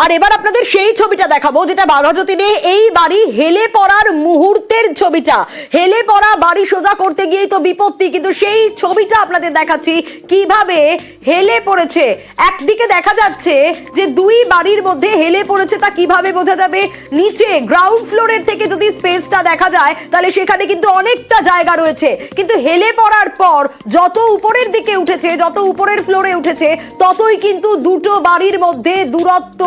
আর এবার আপনাদের সেই ছবিটা দেখাবো যেটা বাঘাযতীনে এই বাড়ি হেলে পড়ার মুহূর্তের ছবিটা। হেলে পড়া বাড়ি সোজা করতে গিয়েই তো বিপত্তি, কিন্তু সেই ছবিটা আপনাদের দেখাচ্ছি কিভাবে হেলে পড়েছে। একদিকে দেখা যাচ্ছে যে দুই বাড়ির মধ্যে হেলে পড়েছে, তা কিভাবে বোঝা যাবে? নিচে গ্রাউন্ড ফ্লোরের থেকে যদি স্পেসটা দেখা যায় তাহলে সেখানে কিন্তু অনেকটা জায়গা রয়েছে, কিন্তু হেলে পড়ার পর যত উপরের দিকে উঠেছে, যত উপরের ফ্লোরে উঠেছে, ততই কিন্তু দুটো বাড়ির মধ্যে দূরত্ব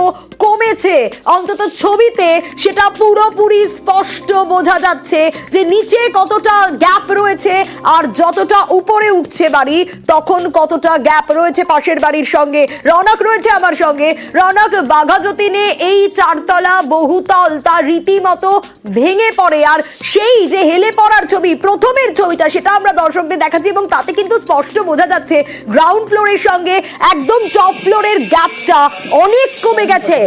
কমেছে। অন্তত ছবিতে সেটা পুরোপুরি স্পষ্ট বোঝা যাচ্ছে যে নিচে কতটা গ্যাপ রয়েছে আর যতটা উপরে উঠছে বাড়ি তখন কতটা গ্যাপ রয়েছে পাশের বাড়ির সঙ্গে। রনক রয়েছে আমার সঙ্গে। রনক, বাঘাযতীনে এই চারতলা বহুতল তা রীতিমতো ভেঙে পড়ে, আর সেই যে হেলে পড়ার ছবি, প্রথমের ছবিটা, সেটা আমরা দর্শকদের দেখাচ্ছি এবং তাতে কিন্তু স্পষ্ট বোঝা যাচ্ছে গ্রাউন্ড ফ্লোরের সঙ্গে একদম টপ ফ্লোরের গ্যাপটা অনেক কমে গেছে।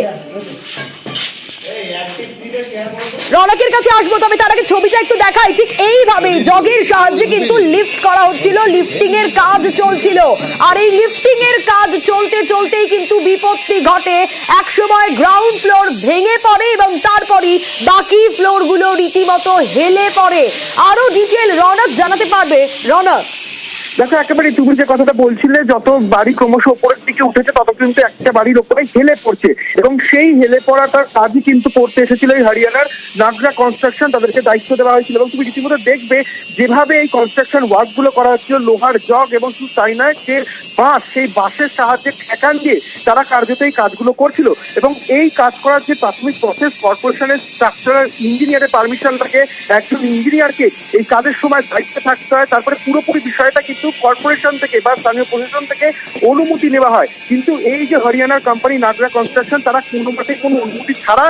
রনকের কাছে আসবো, তবে তার আগে ছবিটা একটু দেখাই। ঠিক এইভাবে জগের সাহায্যে কিন্তু লিফট করা হচ্ছিল, লিফটিং এর কাজ চলছিল, আর এই লিফটিং এর কাজ চলতে চলতেই কিন্তু বিপত্তি ঘটে। একসময় গ্রাউন্ড ফ্লোর ভেঙে পড়ে এবং তারপরই বাকি ফ্লোর গুলো রীতিমতো হেলে পড়ে। আরো ডিটেল রনক জানাতে পারবে। রনক, দেখো, একেবারে তুমি যে কথাটা বলছিলে, যত বাড়ি ক্রমশ উপরের দিকে উঠেছে তত কিন্তু একটা বাড়ির উপরে হেলে পড়ছে, এবং সেই হেলে পড়াটার কাজই কিন্তু করতে এসেছিল এই হরিয়ানার নাগরা কনস্ট্রাকশন। তাদেরকে দায়িত্ব দেওয়া হয়েছিল এবং তুমি রীতিমতো দেখবে যেভাবে এই কনস্ট্রাকশন ওয়ার্ক গুলো করা হচ্ছিল, লোহার জগ এবং শুধু তাই নয়, যে বাঁশ, সেই বাঁশের সাহায্যে ঠেকান দিয়ে তারা কার্যত এই কাজগুলো করছিল। এবং এই কাজ করার যে প্রাথমিক প্রসেস, কর্পোরেশনের স্ট্রাকচারাল ইঞ্জিনিয়ারের পারমিশন থাকে, একজন ইঞ্জিনিয়ারকে এই কাজের সময় দায়িত্বে থাকতে হয়, তারপরে পুরোপুরি বিষয়টা কিন্তু কর্পোরেশন থেকে বা স্থানীয় প্রশাসন থেকে অনুমতি নেওয়া হয়। কিন্তু এই যে হরিয়ানার কোম্পানি নাগরা কনস্ট্রাকশন, তারা কোনো মতে কোনো অনুমতি ছাড়া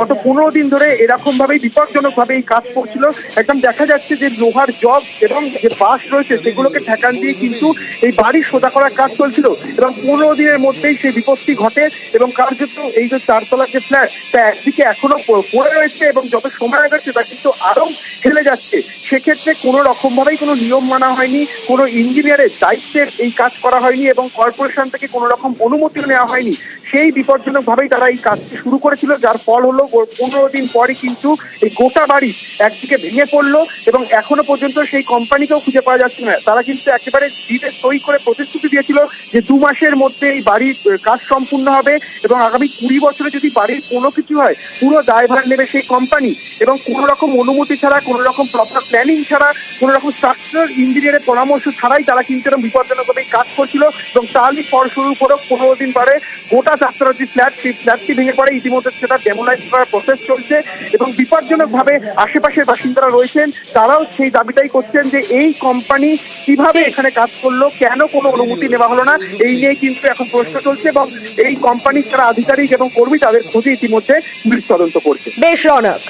গত 15 দিন ধরে এরকম ভাবেই বিপজ্জনক ভাবে এই কাজ করছিল। একদম দেখা যাচ্ছে যে লোহার জগ এবং যে বাঁশ রয়েছে সেগুলোকে ঠেকান দিয়ে কিন্তু এই বাড়ি সোজা করার কাজ চলছিল, এবং 15 দিনের মধ্যেই সেই বিপত্তি ঘটে এবং কার্যত এই যে চারতলার যে ফ্ল্যাট তা একদিকে এখনো পড়ে রয়েছে এবং যত সময় যাচ্ছে তা কিন্তু আরো হেলে যাচ্ছে। সেক্ষেত্রে কোনো রকম ভাবেই কোনো নিয়ম মানা হয়নি, কোনো ইঞ্জিনিয়ারের দায়িত্বের এই কাজ করা হয়নি এবং কর্পোরেশন থেকে কোনো রকম অনুমতি নেওয়া হয়নি। সেই বিপজ্জনক ভাবেই তারা এই কাজটি শুরু করেছিল, যার ফল হলো 15 দিন পরই কিন্তু এই গোটা বাড়ি একদিকে ভেঙে পড়লো এবং এখনো পর্যন্ত সেই কোম্পানিকেও খুঁজে পাওয়া যাচ্ছে না। তারা কিন্তু একেবারে ডিটে সই করে প্রতিশ্রুতি দিয়েছিল যে 2 মাসের মধ্যে এই বাড়ির কাজ সম্পূর্ণ হবে এবং আগামী 20 বছরে যদি বাড়ির কোনো কিছু হয় পুরো দায়ভার নেবে সেই কোম্পানি, এবং কোনো রকম অনুমতি ছাড়া, কোনো রকম প্রপার প্ল্যানিং ছাড়া, কোনো রকম স্ট্রাকচারাল ইঞ্জিনিয়ারের পরামর্শ ছাড়াই তারা কিন্তু এরকম বিপজ্জনকভাবে কাজ করছিল। এবং তারই ফলস্বরূপ 15 দিন পরে গোটা চারতলার যে ফ্ল্যাট, সেই ফ্ল্যাটটি ভেঙে পড়ে। ইতিমধ্যে সেটা ডেমোলাইজ করার প্রসেস চলছে এবং বিপজ্জনকভাবে আশেপাশের বাসিন্দারা রয়েছেন, তারাও সেই দাবিটাই করছেন যে এই কোম্পানি কিভাবে এখানে কাজ করলো, কেন কোনো অনুমতি নেওয়া হলো না, এই নিয়ে কিন্তু এখন প্রশ্ন চলছে এবং এই কোম্পানির যারা আধিকারিক এবং কর্মী তাদের খোঁজে ইতিমধ্যে পুলিশ তদন্ত করছে। বেশ রনক।